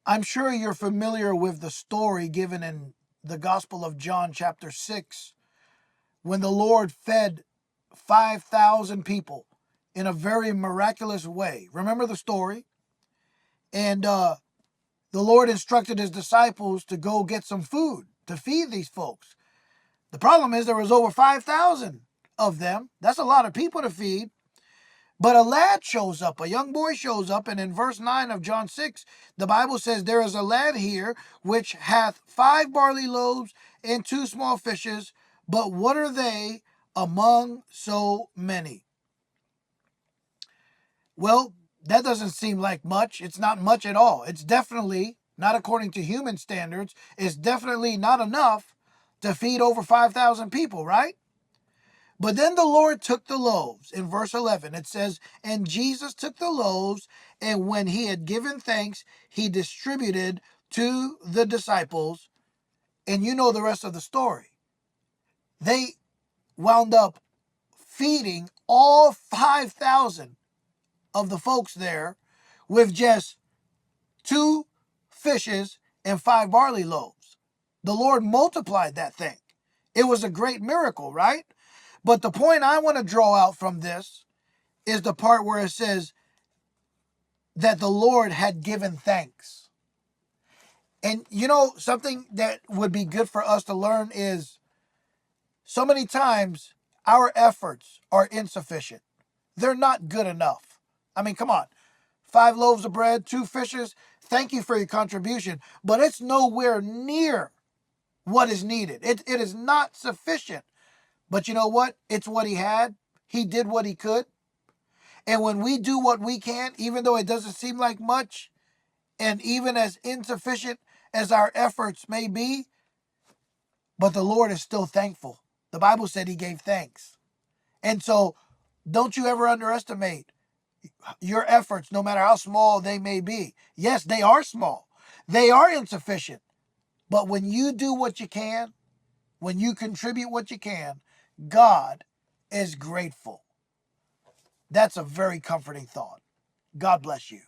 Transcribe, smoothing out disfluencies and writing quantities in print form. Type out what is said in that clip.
I'm sure you're familiar with the story given in the Gospel of John, chapter 6, when the Lord fed 5,000 people in a very miraculous way. Remember the story? And the Lord instructed his disciples to go get some food to feed these folks. The problem is there was over 5,000 of them. That's a lot of people to feed. But a lad shows up, a young boy shows up, and in verse 9 of John 6, the Bible says, there is a lad here which hath 5 barley loaves and 2 small fishes, but what are they among so many? Well, that doesn't seem like much. It's not much at all. It's definitely, not according to human standards, it's definitely not enough to feed over 5,000 people, right? But then the Lord took the loaves. In verse 11, it says, and Jesus took the loaves, and when he had given thanks, he distributed to the disciples. And you know the rest of the story. They wound up feeding all 5,000 of the folks there with just 2 fishes and 5 barley loaves. The Lord multiplied that thing. It was a great miracle, right? But the point I want to draw out from this is the part where it says that the Lord had given thanks. And you know, something that would be good for us to learn is so many times our efforts are insufficient. They're not good enough. I mean, come on. 5 loaves of bread, 2 fishes. Thank you for your contribution. But it's nowhere near what is needed. It is not sufficient. But you know what? It's what he had. He did what he could. And when we do what we can, even though it doesn't seem like much, and even as insufficient as our efforts may be, but the Lord is still thankful. The Bible said he gave thanks. And so don't you ever underestimate your efforts, no matter how small they may be. Yes, they are small. They are insufficient. But when you do what you can, when you contribute what you can, God is grateful. That's a very comforting thought. God bless you.